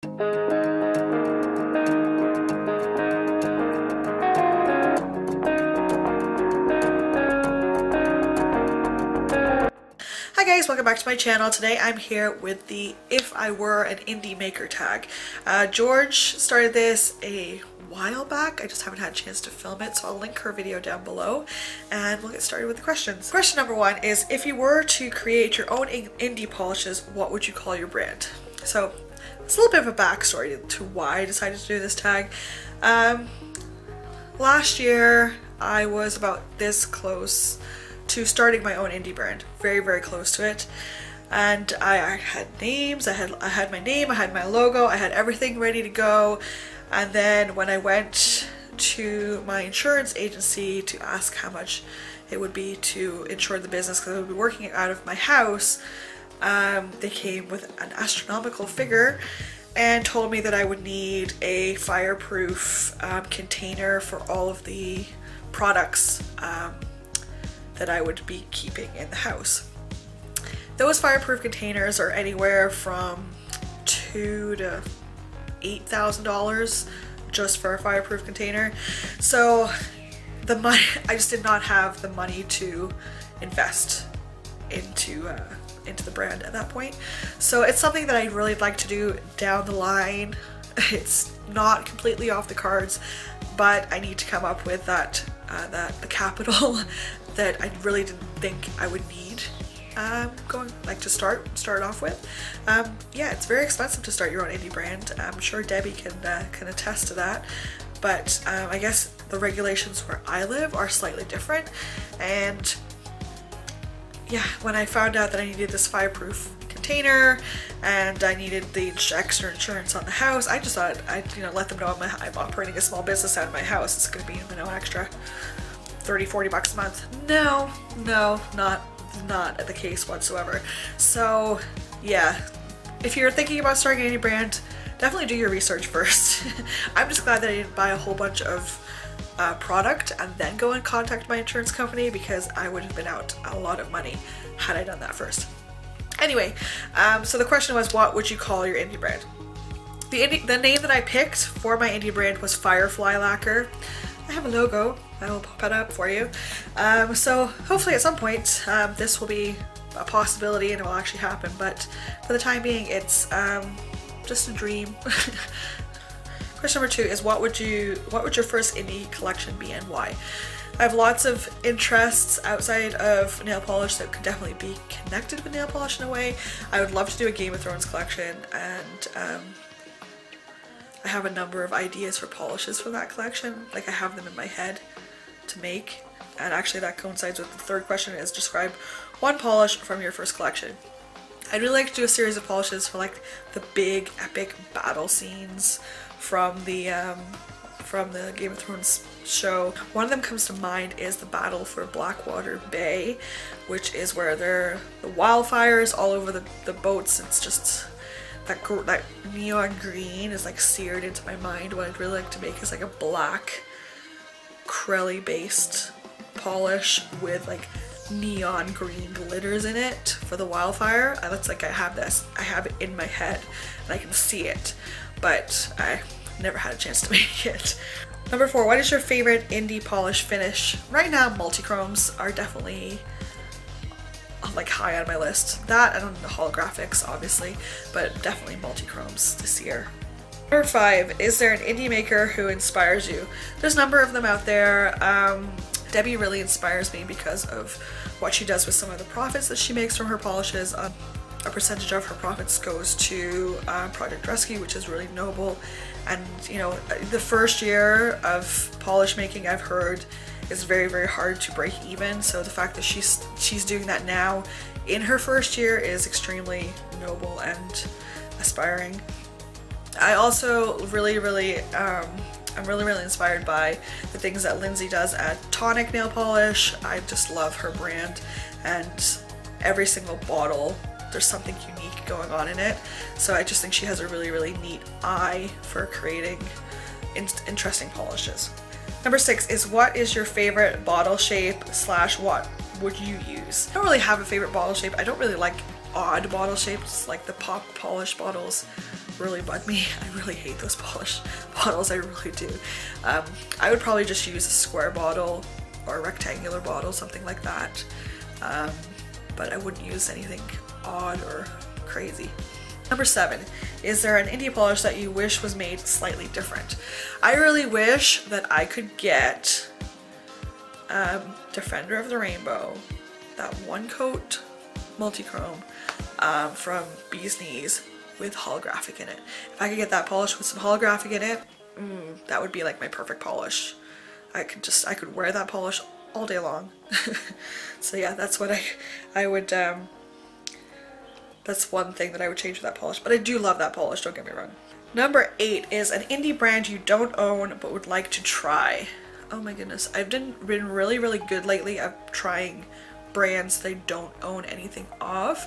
Hi guys, welcome back to my channel. Today I'm here with the If I Were an Indie Maker tag. George started this a while back. I just haven't had a chance to film it, so I'll link her video down below and we'll get started with the questions. Question number one is, if you were to create your own indie polishes, what would you call your brand? So it's a little bit of a backstory to why I decided to do this tag. Last year I was about this close to starting my own indie brand, very close to it, and I had names, I had my name, I had my logo, I had everything ready to go. And then when I went to my insurance agency to ask how much it would be to insure the business, because I would be working out of my house, they came with an astronomical figure and told me that I would need a fireproof container for all of the products that I would be keeping in the house. Those fireproof containers are anywhere from $2,000 to $8,000 just for a fireproof container. So the money, I just did not have the money to invest into the brand at that point. So it's something that I'd really like to do down the line. It's not completely off the cards, but I need to come up with the capital that I really didn't think I would need to start off with. Yeah, it's very expensive to start your own indie brand. I'm sure Debbie can attest to that, but I guess the regulations where I live are slightly different. And yeah, when I found out that I needed this fireproof container and I needed the extra insurance on the house, I just thought I'd let them know I'm operating a small business out of my house. It's going to be an extra $30–40 a month. No, not the case whatsoever. So yeah, if you're thinking about starting any brand, definitely do your research first. I'm just glad that I didn't buy a whole bunch of product and then go and contact my insurance company, because I would have been out a lot of money had I done that first. Anyway, so the question was, what would you call your indie brand? The name that I picked for my indie brand was Firefly Lacquer. I have a logo, I will pop it up for you. So hopefully at some point this will be a possibility and it will actually happen, but for the time being it's just a dream. Question number two is, what would your first indie collection be and why? I have lots of interests outside of nail polish that could definitely be connected with nail polish in a way. I would love to do a Game of Thrones collection, and I have a number of ideas for polishes for that collection. Like, I have them in my head to make. And actually that coincides with the third question, is describe one polish from your first collection. I'd really like to do a series of polishes for like the big epic battle scenes from the Game of Thrones show. One of them comes to mind is the battle for Blackwater Bay, which is where the wildfires all over the boats. It's just that neon green is like seared into my mind. What I'd really like to make is like a black Crelly based polish with like neon green glitters in it for the wildfire. That's like, I have it in my head and I can see it, but I never had a chance to make it. Number four, what is your favorite indie polish finish? Right now, multichromes are definitely like high on my list. That and the holographics obviously, but definitely multichromes this year. Number five, is there an indie maker who inspires you? There's a number of them out there. Debbie really inspires me because of what she does with some of the profits that she makes from her polishes. A percentage of her profits goes to Project Rescue, which is really noble. And the first year of polish making, I've heard, is very hard to break even. So the fact that she's doing that now in her first year is extremely noble and aspiring. I also I'm really inspired by the things that Lindsay does at Tonic Nail Polish. I just love her brand, and every single bottle there's something unique going on in it. So I just think she has a really neat eye for creating interesting polishes. Number six is, what is your favorite bottle shape / what would you use? I don't really have a favorite bottle shape. I don't really like odd bottle shapes like the pop polish bottles. really bug me. I really hate those polish bottles, I really do. I would probably just use a square bottle or a rectangular bottle, something like that. But I wouldn't use anything odd or crazy. Number 7, is there an indie polish that you wish was made slightly different? I really wish that I could get Defender of the Rainbow, that one coat multi-chrome from Bee's Knees with holographic in it. If I could get that polish with some holographic in it, that would be like my perfect polish. I could wear that polish all day long. So yeah, that's what I would, that's one thing that I would change with that polish, but I do love that polish, don't get me wrong. Number 8 is an indie brand you don't own but would like to try. Oh my goodness, I've been really good lately at trying brands that I don't own anything of,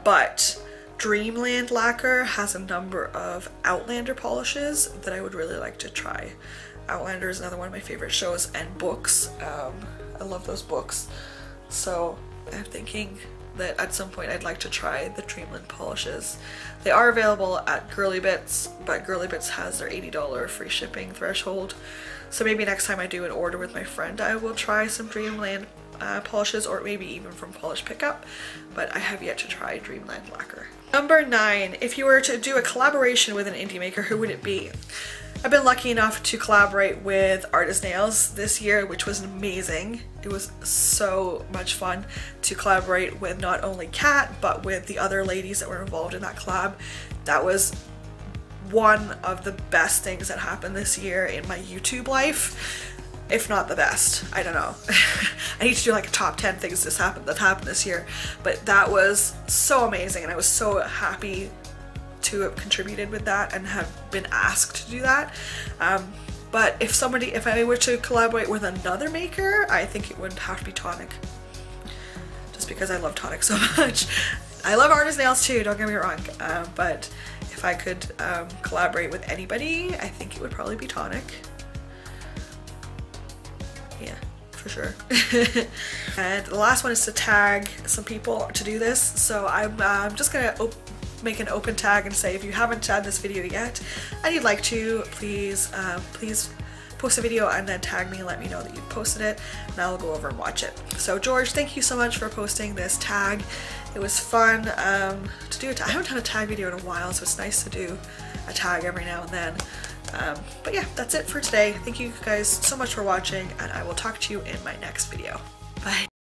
but Dreamland Lacquer has a number of Outlander polishes that I would really like to try. Outlander is another one of my favorite shows, and books. I love those books. So I'm thinking that at some point I'd like to try the Dreamland polishes. They are available at Girly Bits, but Girly Bits has their $80 free shipping threshold. So maybe next time I do an order with my friend, I will try some Dreamland polishes, or maybe even from Polish Pickup, but I have yet to try Dreamland Lacquer. Number 9, if you were to do a collaboration with an indie maker, who would it be? I've been lucky enough to collaborate with Artist Nails this year, which was amazing. It was so much fun to collaborate with not only Kat, but with the other ladies that were involved in that collab. That was one of the best things that happened this year in my YouTube life, if not the best. I don't know. I need to do like a top 10 things that happened this year, but that was so amazing, and I was so happy to have contributed with that and have been asked to do that. But if I were to collaborate with another maker, I think it would have to be Tonic, just because I love Tonic so much. I love Artist Nails too, don't get me wrong, but if I could collaborate with anybody, I think it would probably be Tonic. Yeah, for sure. And the last one is to tag some people to do this, so I'm just gonna make an open tag and say, if you haven't tagged this video yet and you'd like to, please post a video and then tag me and let me know that you posted it, and I'll go over and watch it. So George, thank you so much for posting this tag. It was fun to do it. I haven't done a tag video in a while, so it's nice to do a tag every now and then. But yeah, that's it for today. Thank you guys so much for watching, and I will talk to you in my next video. Bye.